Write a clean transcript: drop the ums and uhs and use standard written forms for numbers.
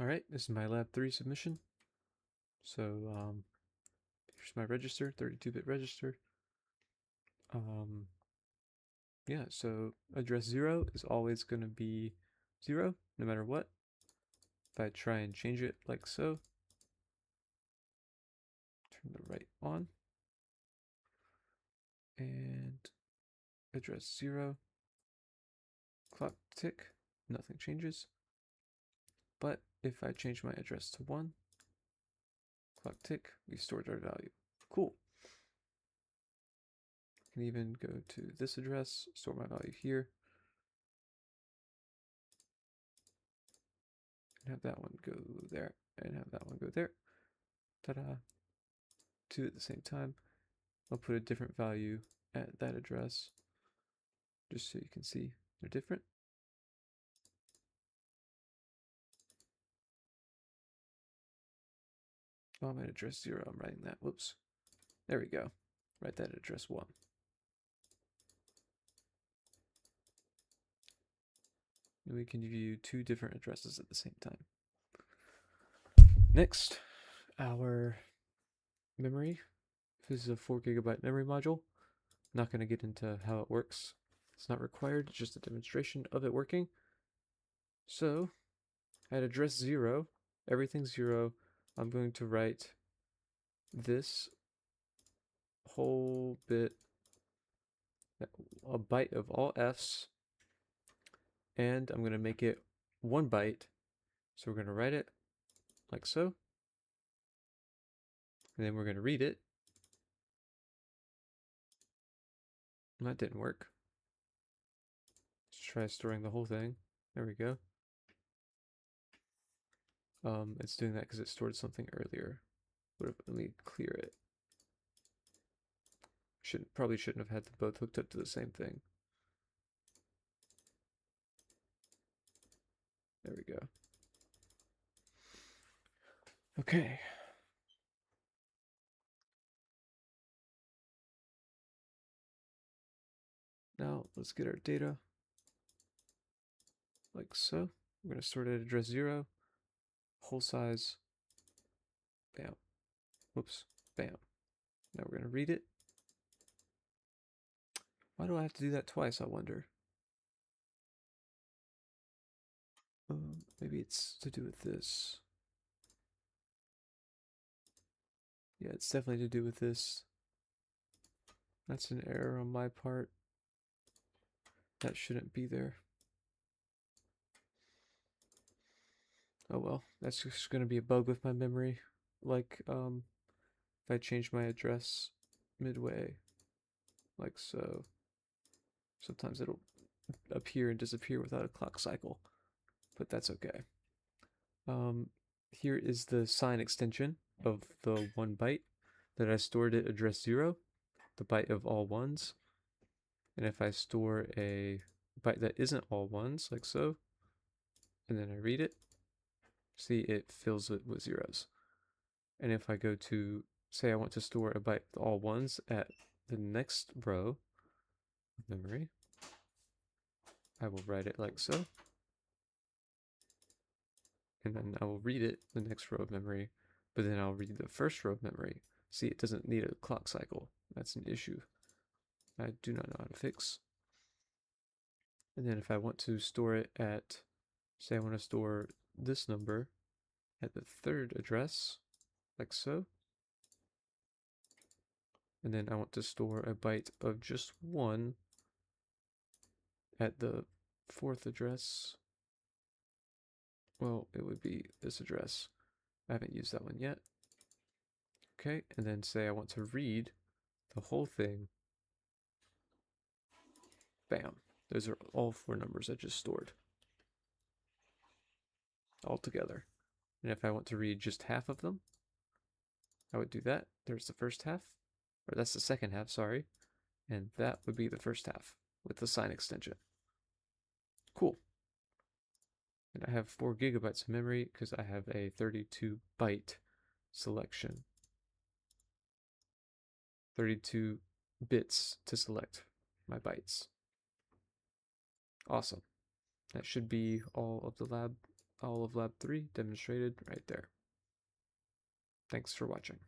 All right, this is my Lab 3 submission. So here's my register, 32-bit register. Yeah, so address 0 is always going to be 0, no matter what. If I try and change it like so, turn the right on, and address 0, clock tick, nothing changes. But if I change my address to 1, clock tick, we stored our value. Cool. I can even go to this address, store my value here, and have that one go there, and have that one go there. Ta-da. Two at the same time. I'll put a different value at that address, just so you can see they're different. Oh, I'm at address 0, I'm writing that, whoops. There we go, write that at address 1. And we can view two different addresses at the same time. Next, our memory. This is a 4 GB memory module. I'm not going to get into how it works. It's not required, it's just a demonstration of it working. So, at address 0, everything's 0, I'm going to write this whole bit, a byte of all F's, and I'm going to make it 1 byte. So we're going to write it like so, and then we're going to read it. And that didn't work. Let's try storing the whole thing. There we go. It's doing that because it stored something earlier. Let me clear it. Probably shouldn't have had them both hooked up to the same thing. There we go. Okay. Now let's get our data like so. We're going to start at address 0, whole size, bam, whoops, bam. Now we're going to read it. Why do I have to do that twice, I wonder? Maybe it's to do with this. Yeah, it's definitely to do with this. That's an error on my part. That shouldn't be there. Oh well, that's just going to be a bug with my memory. Like, if I change my address midway, like so, sometimes it'll appear and disappear without a clock cycle, but that's okay. Here is the sign extension of the 1 byte that I stored at address 0, the byte of all ones. And if I store a byte that isn't all ones, like so, and then I read it, see, it fills it with zeros. And if I go to, say I want to store a byte with all ones at the next row of memory, I will write it like so. And then I will read it, the next row of memory, but then I'll read the first row of memory. See, it doesn't need a clock cycle. That's an issue I do not know how to fix. And then if I want to store it at, say I want to store this number at the 3rd address, like so. And then I want to store a byte of just 1 at the 4th address. Well, it would be this address. I haven't used that one yet. Okay, and then say I want to read the whole thing. Bam. Those are all 4 numbers I just stored all together. And if I want to read just half of them, I would do that. There's the first half, or that's the second half, sorry. And that would be the first half with the sign extension. Cool. And I have 4 GB of memory because I have a 32 byte selection. 32 bits to select my bytes. Awesome. That should be all of the lab all of lab 3 demonstrated right there. Thanks for watching.